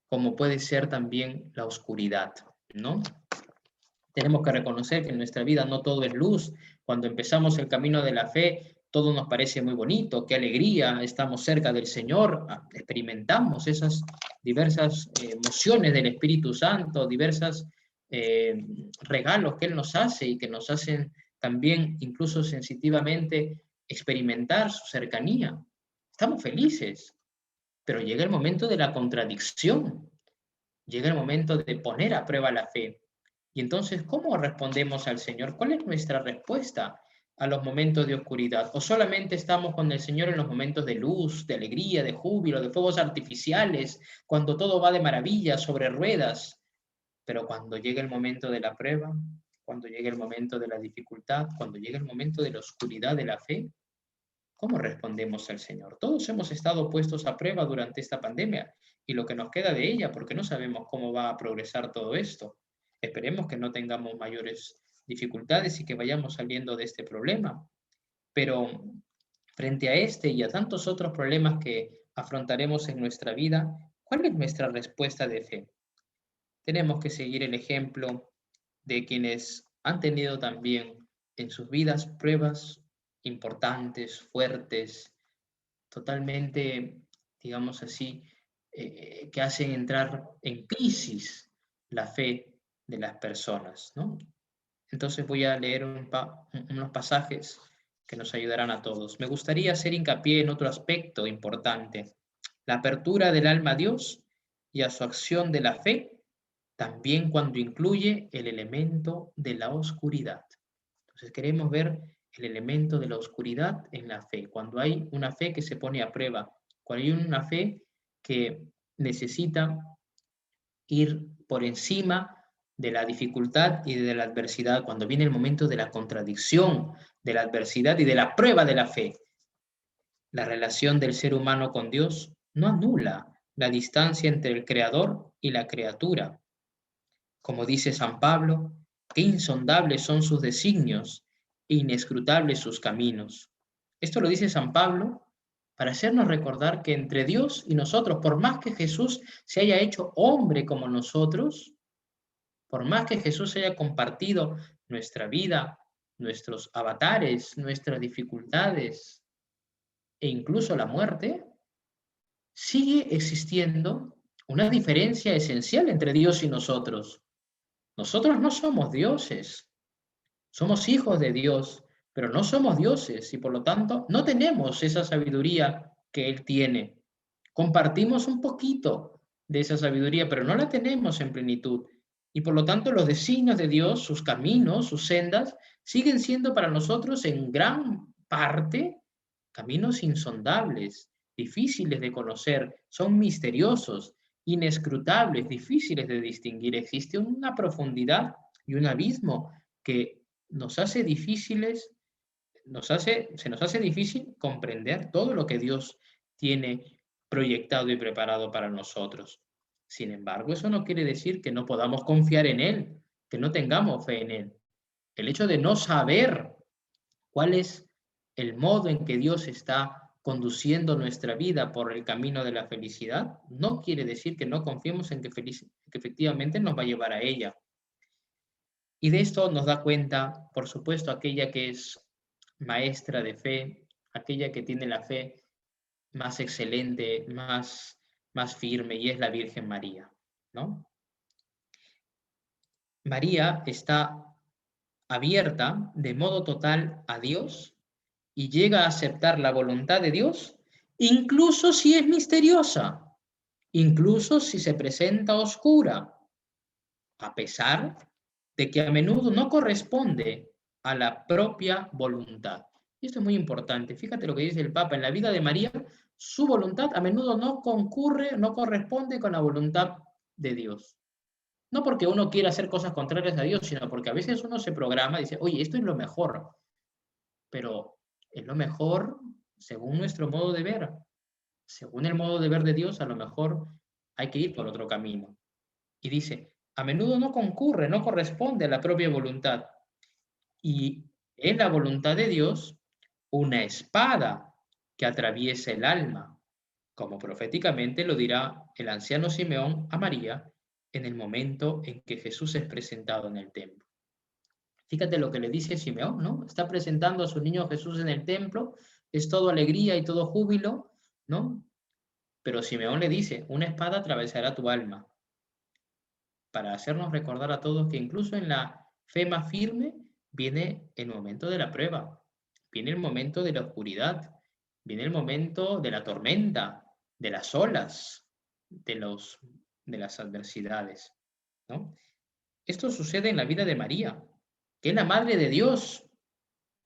como puede ser también la oscuridad, ¿no? Tenemos que reconocer que en nuestra vida no todo es luz. Cuando empezamos el camino de la fe, todo nos parece muy bonito, qué alegría, estamos cerca del Señor, experimentamos esas diversas emociones del Espíritu Santo, diversos regalos que Él nos hace y que nos hacen también, incluso sensitivamente, experimentar su cercanía. Estamos felices, pero llega el momento de la contradicción, llega el momento de poner a prueba la fe. Y entonces, ¿cómo respondemos al Señor? ¿Cuál es nuestra respuesta a los momentos de oscuridad? ¿O solamente estamos con el Señor en los momentos de luz, de alegría, de júbilo, de fuegos artificiales, cuando todo va de maravilla sobre ruedas? Pero cuando llega el momento de la prueba, cuando llega el momento de la dificultad, cuando llega el momento de la oscuridad de la fe, ¿cómo respondemos al Señor? Todos hemos estado puestos a prueba durante esta pandemia y lo que nos queda de ella, porque no sabemos cómo va a progresar todo esto. Esperemos que no tengamos mayores dificultades y que vayamos saliendo de este problema. Pero frente a este y a tantos otros problemas que afrontaremos en nuestra vida, ¿cuál es nuestra respuesta de fe? Tenemos que seguir el ejemplo de quienes han tenido también en sus vidas pruebas importantes, fuertes, totalmente, digamos así, que hacen entrar en crisis la fe de las personas, ¿no? Entonces voy a leer unos pasajes que nos ayudarán a todos. Me gustaría hacer hincapié en otro aspecto importante, la apertura del alma a Dios y a su acción de la fe, también cuando incluye el elemento de la oscuridad. Entonces queremos ver el elemento de la oscuridad en la fe, cuando hay una fe que se pone a prueba, cuando hay una fe que necesita ir por encima de la dificultad y de la adversidad, cuando viene el momento de la contradicción, de la adversidad y de la prueba de la fe. La relación del ser humano con Dios no anula la distancia entre el Creador y la criatura. Como dice San Pablo, qué insondables son sus designios e inescrutables sus caminos. Esto lo dice San Pablo para hacernos recordar que entre Dios y nosotros, por más que Jesús se haya hecho hombre como nosotros, por más que Jesús haya compartido nuestra vida, nuestros avatares, nuestras dificultades e incluso la muerte, sigue existiendo una diferencia esencial entre Dios y nosotros. Nosotros no somos dioses, somos hijos de Dios, pero no somos dioses y por lo tanto no tenemos esa sabiduría que Él tiene. Compartimos un poquito de esa sabiduría, pero no la tenemos en plenitud. Y por lo tanto los designios de Dios, sus caminos, sus sendas, siguen siendo para nosotros en gran parte caminos insondables, difíciles de conocer, son misteriosos, inescrutables, difíciles de distinguir. Existe una profundidad y un abismo que nos hace difíciles, se nos hace difícil comprender todo lo que Dios tiene proyectado y preparado para nosotros. Sin embargo, eso no quiere decir que no podamos confiar en Él, que no tengamos fe en Él. El hecho de no saber cuál es el modo en que Dios está conduciendo nuestra vida por el camino de la felicidad, no quiere decir que no confiemos en que efectivamente nos va a llevar a ella. Y de esto nos da cuenta, por supuesto, aquella que es maestra de fe, aquella que tiene la fe más excelente, más firme, y es la Virgen María, ¿no? María está abierta de modo total a Dios y llega a aceptar la voluntad de Dios, incluso si es misteriosa, incluso si se presenta oscura, a pesar de que a menudo no corresponde a la propia voluntad. Y esto es muy importante. Fíjate lo que dice el Papa. En la vida de María, su voluntad a menudo no concurre, no corresponde con la voluntad de Dios. No porque uno quiera hacer cosas contrarias a Dios, sino porque a veces uno se programa y dice, oye, esto es lo mejor. Pero es lo mejor según nuestro modo de ver. Según el modo de ver de Dios, a lo mejor hay que ir por otro camino. Y dice, a menudo no concurre, no corresponde a la propia voluntad. Y es la voluntad de Dios una espada que atraviesa el alma, como proféticamente lo dirá el anciano Simeón a María en el momento en que Jesús es presentado en el templo. Fíjate lo que le dice Simeón, ¿no? Está presentando a su niño Jesús en el templo, es todo alegría y todo júbilo, ¿no? Pero Simeón le dice, una espada atravesará tu alma, para hacernos recordar a todos que incluso en la fe más firme viene el momento de la prueba, viene el momento de la oscuridad, viene el momento de la tormenta, de las olas, de las adversidades, ¿no? Esto sucede en la vida de María, que es la Madre de Dios.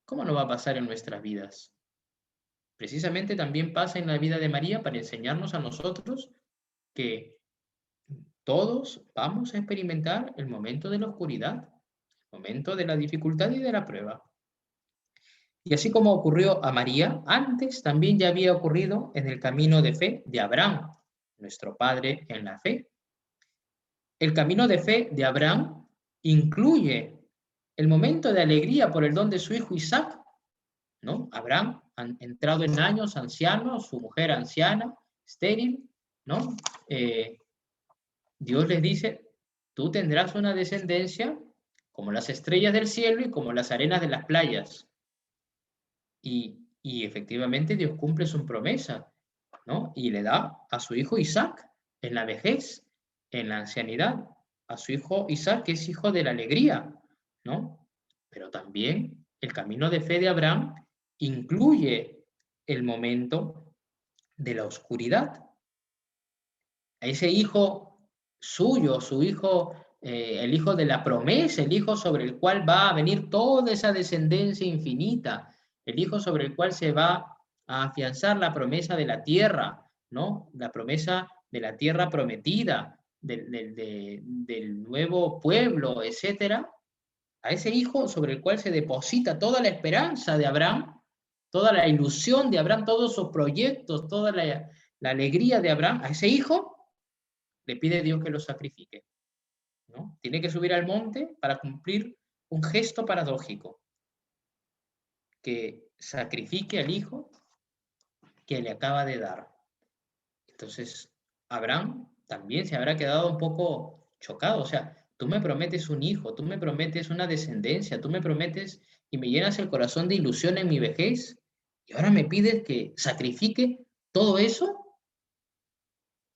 ¿Cómo no va a pasar en nuestras vidas? Precisamente también pasa en la vida de María para enseñarnos a nosotros que todos vamos a experimentar el momento de la oscuridad, el momento de la dificultad y de la prueba. Y así como ocurrió a María, antes también ya había ocurrido en el camino de fe de Abraham, nuestro padre en la fe. El camino de fe de Abraham incluye el momento de alegría por el don de su hijo Isaac, ¿no? Abraham, entrado en años, anciano, su mujer anciana, estéril, ¿no? Dios les dice, tú tendrás una descendencia como las estrellas del cielo y como las arenas de las playas. Y efectivamente Dios cumple su promesa, ¿no? Y le da a su hijo Isaac en la vejez, en la ancianidad, a su hijo Isaac, que es hijo de la alegría, ¿no? Pero también el camino de fe de Abraham incluye el momento de la oscuridad. A ese hijo suyo, su hijo, el hijo de la promesa, el hijo sobre el cual va a venir toda esa descendencia infinita, el hijo sobre el cual se va a afianzar la promesa de la tierra, ¿no? La promesa de la tierra prometida, del nuevo pueblo, etcétera. A ese hijo sobre el cual se deposita toda la esperanza de Abraham, toda la ilusión de Abraham, todos sus proyectos, toda la alegría de Abraham, a ese hijo le pide a Dios que lo sacrifique, ¿no? Tiene que subir al monte para cumplir un gesto paradójico, que sacrifique al hijo que le acaba de dar. Entonces, Abraham también se habrá quedado un poco chocado, o sea, tú me prometes un hijo, tú me prometes una descendencia, tú me prometes y me llenas el corazón de ilusión en mi vejez, y ahora me pides que sacrifique todo eso.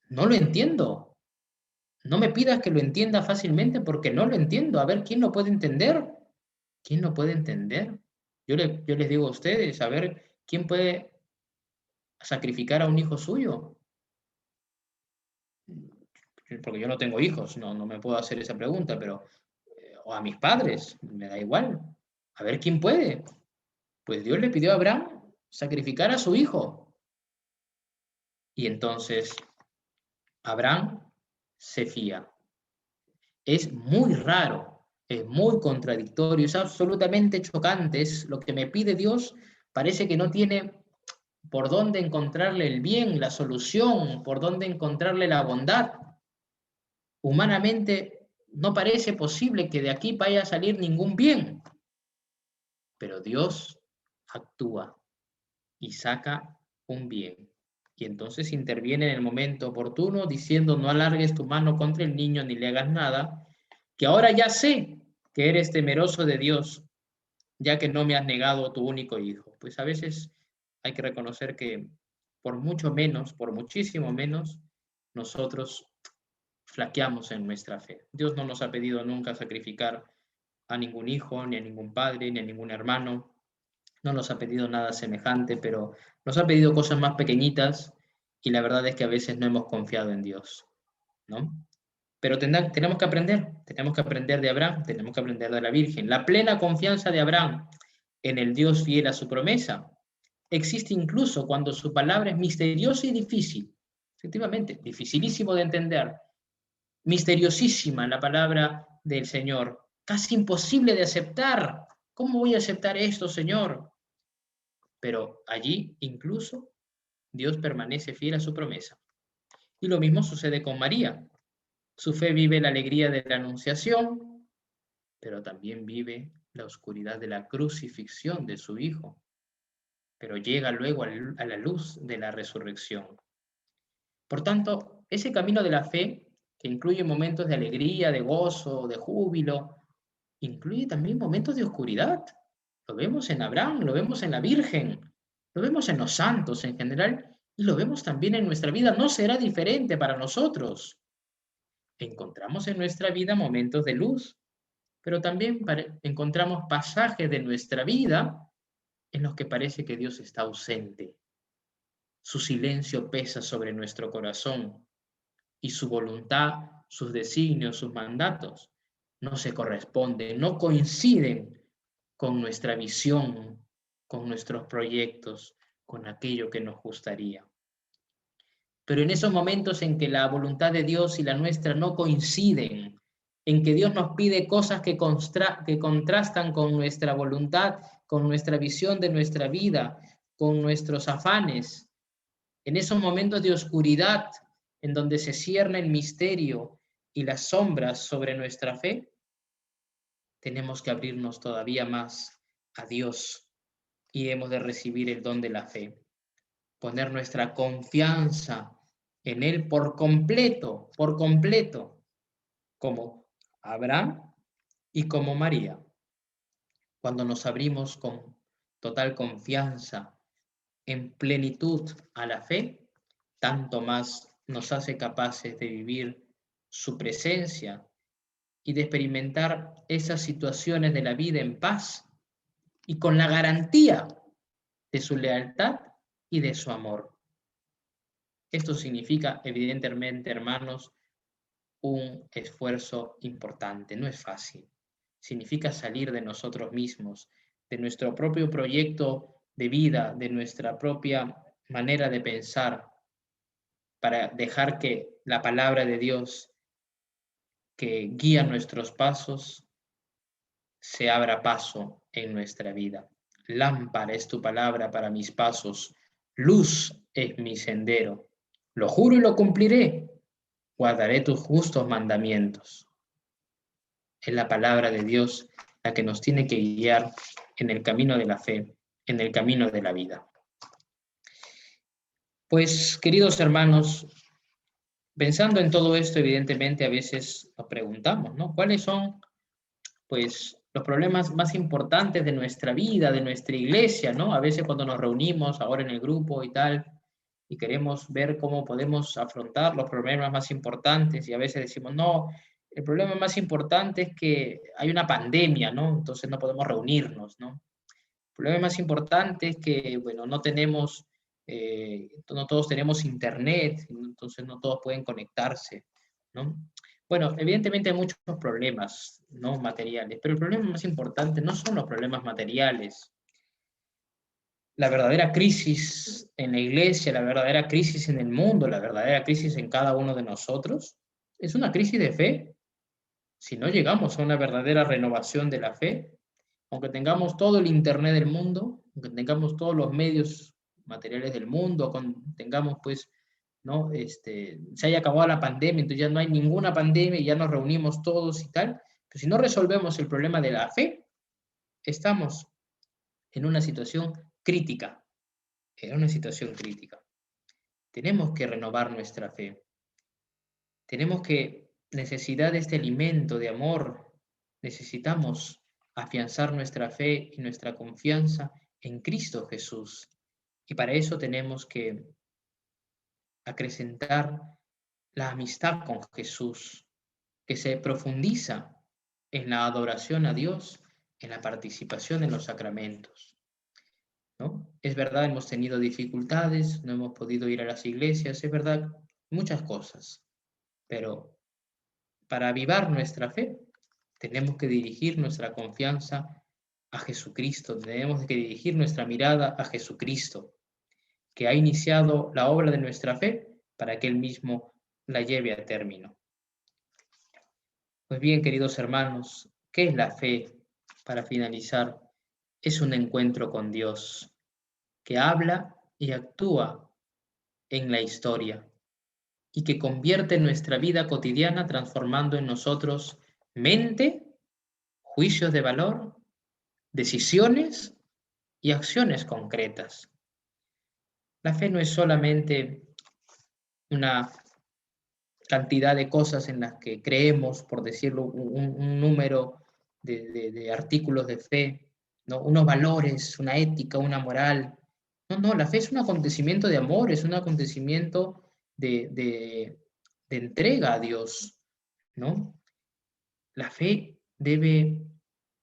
No lo entiendo. No me pidas que lo entienda fácilmente porque no lo entiendo. A ver, ¿quién lo puede entender? ¿Quién lo puede entender? Yo les digo a ustedes, a ver, ¿quién puede sacrificar a un hijo suyo? Porque yo no tengo hijos, no me puedo hacer esa pregunta, pero o a mis padres, me da igual. A ver, ¿quién puede? Pues Dios le pidió a Abraham sacrificar a su hijo. Y entonces Abraham se fía. Es muy raro, es muy contradictorio, es absolutamente chocante, es lo que me pide Dios, parece que no tiene por dónde encontrarle el bien, la solución, por dónde encontrarle la bondad. Humanamente no parece posible que de aquí vaya a salir ningún bien, pero Dios actúa y saca un bien. Y entonces interviene en el momento oportuno diciendo, no alargues tu mano contra el niño ni le hagas nada, que ahora ya sé que eres temeroso de Dios, ya que no me has negado tu único hijo. Pues a veces hay que reconocer que por mucho menos, por muchísimo menos, nosotros flaqueamos en nuestra fe. Dios no nos ha pedido nunca sacrificar a ningún hijo, ni a ningún padre, ni a ningún hermano. No nos ha pedido nada semejante, pero nos ha pedido cosas más pequeñitas y la verdad es que a veces no hemos confiado en Dios, ¿no? Pero tenemos que aprender de Abraham, tenemos que aprender de la Virgen. La plena confianza de Abraham en el Dios fiel a su promesa existe incluso cuando su palabra es misteriosa y difícil. Efectivamente, dificilísimo de entender. Misteriosísima la palabra del Señor. Casi imposible de aceptar. ¿Cómo voy a aceptar esto, Señor? Pero allí incluso Dios permanece fiel a su promesa. Y lo mismo sucede con María. Su fe vive la alegría de la Anunciación, pero también vive la oscuridad de la crucifixión de su Hijo, pero llega luego a la luz de la resurrección. Por tanto, ese camino de la fe, que incluye momentos de alegría, de gozo, de júbilo, incluye también momentos de oscuridad. Lo vemos en Abraham, lo vemos en la Virgen, lo vemos en los santos en general, y lo vemos también en nuestra vida. No será diferente para nosotros. Encontramos en nuestra vida momentos de luz, pero también encontramos pasajes de nuestra vida en los que parece que Dios está ausente. Su silencio pesa sobre nuestro corazón y su voluntad, sus designios, sus mandatos no se corresponden, no coinciden con nuestra visión, con nuestros proyectos, con aquello que nos gustaría. Pero en esos momentos en que la voluntad de Dios y la nuestra no coinciden, en que Dios nos pide cosas que contrastan con nuestra voluntad, con nuestra visión de nuestra vida, con nuestros afanes, en esos momentos de oscuridad, en donde se cierne el misterio y las sombras sobre nuestra fe, tenemos que abrirnos todavía más a Dios y hemos de recibir el don de la fe. Poner nuestra confianza en Él por completo, como Abraham y como María. Cuando nos abrimos con total confianza, en plenitud a la fe, tanto más nos hace capaces de vivir su presencia y de experimentar esas situaciones de la vida en paz y con la garantía de su lealtad y de su amor. Esto significa, evidentemente, hermanos, un esfuerzo importante, no es fácil. Significa salir de nosotros mismos, de nuestro propio proyecto de vida, de nuestra propia manera de pensar, para dejar que la palabra de Dios que guía nuestros pasos se abra paso en nuestra vida. Lámpara es tu palabra para mis pasos, luz es mi sendero. Lo juro y lo cumpliré, guardaré tus justos mandamientos. Es la palabra de Dios la que nos tiene que guiar en el camino de la fe, en el camino de la vida. Pues, queridos hermanos, pensando en todo esto, evidentemente a veces nos preguntamos, ¿no? ¿Cuáles son, pues, los problemas más importantes de nuestra vida, de nuestra iglesia, ¿no? A veces cuando nos reunimos ahora en el grupo y tal, y queremos ver cómo podemos afrontar los problemas más importantes, y a veces decimos, no, el problema más importante es que hay una pandemia, ¿no? Entonces no podemos reunirnos, ¿no? El problema más importante es que, bueno, no todos tenemos internet, entonces no todos pueden conectarse, ¿no? Bueno, evidentemente hay muchos problemas, ¿no? Materiales, pero el problema más importante no son los problemas materiales. La verdadera crisis en la iglesia, la verdadera crisis en el mundo, la verdadera crisis en cada uno de nosotros, es una crisis de fe. Si no llegamos a una verdadera renovación de la fe, aunque tengamos todo el internet del mundo, aunque tengamos todos los medios materiales del mundo, tengamos pues, ¿no? Se haya acabado la pandemia, entonces ya no hay ninguna pandemia y ya nos reunimos todos y tal, pero si no resolvemos el problema de la fe, estamos en una situación crítica, Tenemos que renovar nuestra fe. Tenemos que, necesidad de este alimento de amor, necesitamos afianzar nuestra fe y nuestra confianza en Cristo Jesús. Y para eso tenemos que acrecentar la amistad con Jesús, que se profundiza en la adoración a Dios, en la participación en los sacramentos, ¿no? Es verdad, hemos tenido dificultades, no hemos podido ir a las iglesias, es verdad, muchas cosas, pero para avivar nuestra fe tenemos que dirigir nuestra confianza a Jesucristo, tenemos que dirigir nuestra mirada a Jesucristo, que ha iniciado la obra de nuestra fe para que Él mismo la lleve a término. Pues bien, queridos hermanos, ¿qué es la fe? Para finalizar, es un encuentro con Dios que habla y actúa en la historia. y que convierte nuestra vida cotidiana transformando en nosotros mente, juicios de valor, decisiones y acciones concretas. La fe no es solamente una cantidad de cosas en las que creemos, por decirlo, un número de artículos de fe, ¿no? Unos valores, una ética, una moral. No, la fe es un acontecimiento de amor, es un acontecimiento de entrega a Dios, ¿no? La fe debe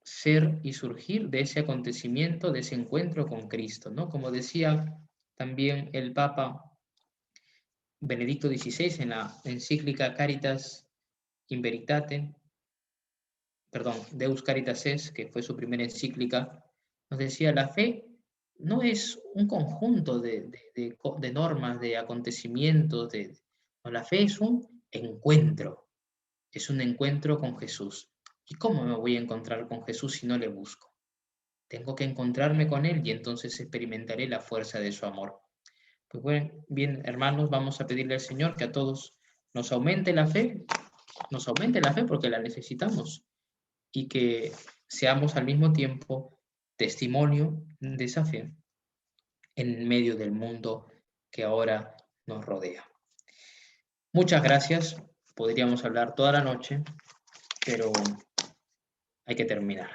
ser y surgir de ese acontecimiento, de ese encuentro con Cristo, ¿no? Como decía también el Papa Benedicto XVI en la encíclica Caritas in Veritate, perdón, Deus Caritas Est, que fue su primera encíclica, nos decía, la fe no es un conjunto de normas, de acontecimientos, no, la fe es un encuentro con Jesús. ¿Y cómo me voy a encontrar con Jesús si no le busco? Tengo que encontrarme con Él y entonces experimentaré la fuerza de su amor. Pues bueno, bien, hermanos, vamos a pedirle al Señor que a todos nos aumente la fe porque la necesitamos, y que seamos al mismo tiempo testimonio de esa fe en medio del mundo que ahora nos rodea. Muchas gracias, podríamos hablar toda la noche, pero hay que terminar.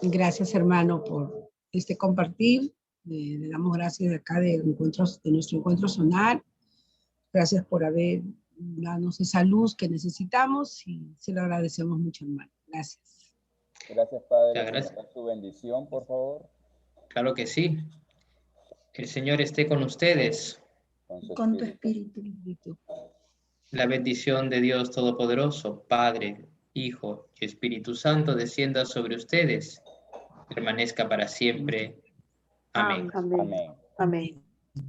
Gracias, hermano, por este compartir. Le damos gracias de acá de nuestro encuentro zonal. Gracias por haber darnos esa luz que necesitamos y se lo agradecemos mucho, hermano. Gracias. Gracias, Padre. Gracias. Su bendición, por favor. Claro que sí. El Señor esté con ustedes. Con tu espíritu. La bendición de Dios Todopoderoso, Padre, Hijo y Espíritu Santo, descienda sobre ustedes, permanezca para siempre. Amén. Amén. Amén.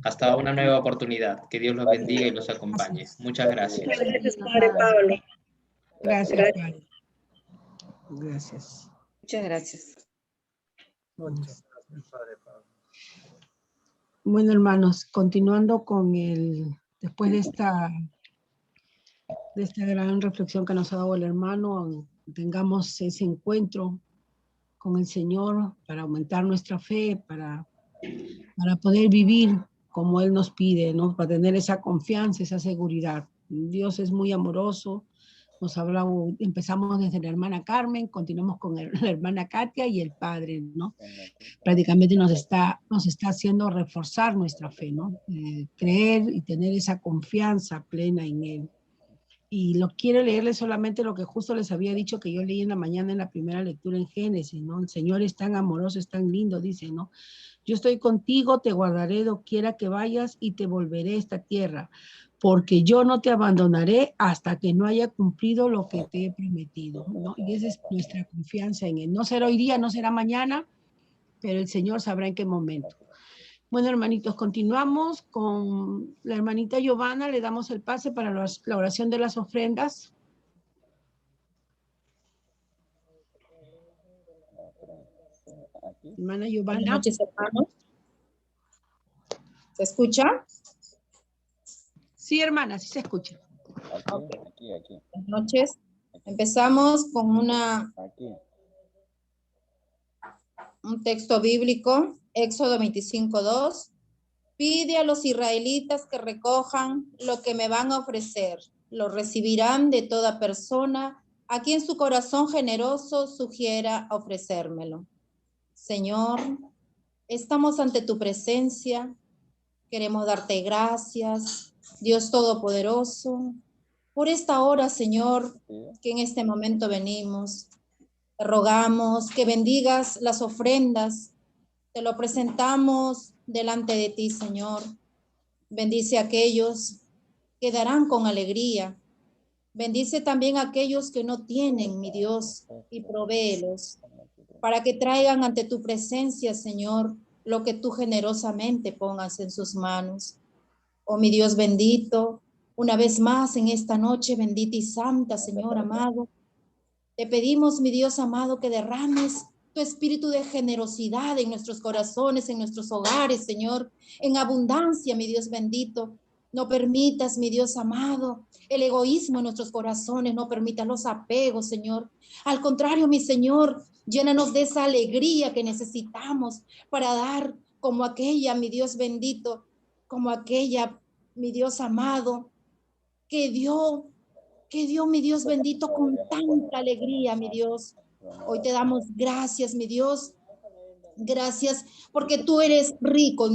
Hasta una nueva oportunidad. Que Dios los bendiga y los acompañe. Muchas gracias. Gracias, Padre Pablo. Gracias, Padre. Gracias. Muchas gracias. Muchas gracias, Padre Pablo. Bueno, hermanos, continuando con después de esta gran reflexión que nos ha dado el hermano, tengamos ese encuentro con el Señor para aumentar nuestra fe, para poder vivir como Él nos pide, ¿no? Para tener esa confianza, esa seguridad. Dios es muy amoroso. Nos hablamos, empezamos desde la hermana Carmen, continuamos con la hermana Katia y el Padre, ¿no? Prácticamente nos está haciendo reforzar nuestra fe, ¿no? Creer y tener esa confianza plena en Él. Y quiero leerles solamente lo que justo les había dicho que yo leí en la mañana en la primera lectura en Génesis, ¿no? El Señor es tan amoroso, es tan lindo, dice, ¿no? Yo estoy contigo, te guardaré doquiera que vayas y te volveré a esta tierra, porque yo no te abandonaré hasta que no haya cumplido lo que te he prometido, ¿no? Y esa es nuestra confianza en Él. No será hoy día, no será mañana, pero el Señor sabrá en qué momento. Bueno, hermanitos, continuamos con la hermanita Giovanna. Le damos el pase para la oración de las ofrendas. Hermana Giovanna. Buenas noches, hermanos. ¿Se escucha? Sí, hermana, sí se escucha. Aquí. Buenas noches. Empezamos con un texto bíblico, Éxodo 25:2. Pide a los israelitas que recojan lo que me van a ofrecer. Lo recibirán de toda persona a quien su corazón generoso sugiera ofrecérmelo. Señor, estamos ante tu presencia. Queremos darte gracias, Dios Todopoderoso, por esta hora, Señor, que en este momento venimos. Te rogamos que bendigas las ofrendas. Te lo presentamos delante de ti, Señor. Bendice a aquellos que darán con alegría. Bendice también a aquellos que no tienen, mi Dios, y provéelos para que traigan ante tu presencia, Señor, lo que tú generosamente pongas en sus manos. Oh, mi Dios bendito, una vez más en esta noche bendita y santa, Señor amado, te pedimos, mi Dios amado, que derrames tu espíritu de generosidad en nuestros corazones, en nuestros hogares, Señor, en abundancia, mi Dios bendito. No permitas, mi Dios amado, el egoísmo en nuestros corazones, no permitas los apegos, Señor. Al contrario, mi Señor, llénanos de esa alegría que necesitamos para dar como aquella, mi Dios bendito, como aquella, mi Dios amado, que dio, mi Dios bendito, con tanta alegría, mi Dios. Hoy te damos gracias, mi Dios. Gracias porque tú eres rico,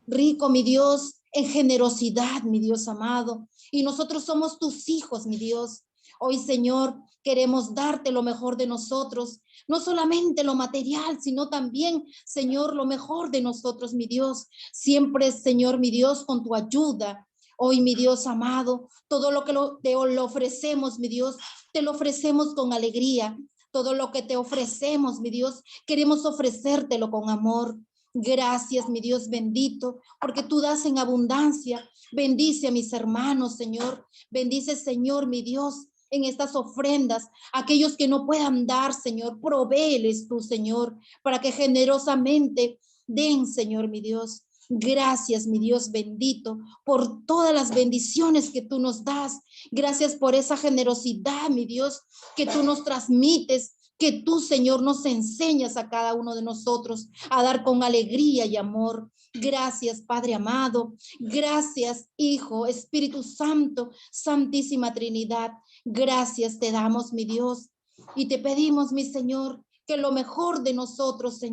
rico, mi Dios, en generosidad, mi Dios amado. Y nosotros somos tus hijos, mi Dios. Hoy, Señor, queremos darte lo mejor de nosotros, no solamente lo material, sino también, Señor, lo mejor de nosotros, mi Dios. Siempre, Señor, mi Dios, con tu ayuda. Hoy, mi Dios amado, todo lo que te lo ofrecemos, mi Dios, te lo ofrecemos con alegría. Todo lo que te ofrecemos, mi Dios, queremos ofrecértelo con amor. Gracias, mi Dios bendito, porque tú das en abundancia. Bendice a mis hermanos, Señor. Bendice, Señor, mi Dios, en estas ofrendas. Aquellos que no puedan dar, Señor, provéeles tú, Señor, para que generosamente den, Señor, mi Dios. Gracias, mi Dios bendito, por todas las bendiciones que tú nos das. Gracias por esa generosidad, mi Dios, que tú nos transmites, que tú, Señor, nos enseñas a cada uno de nosotros a dar con alegría y amor. Gracias, Padre amado. Gracias, Hijo, Espíritu Santo, Santísima Trinidad. Gracias te damos, mi Dios. Y te pedimos, mi Señor, que lo mejor de nosotros, Señor,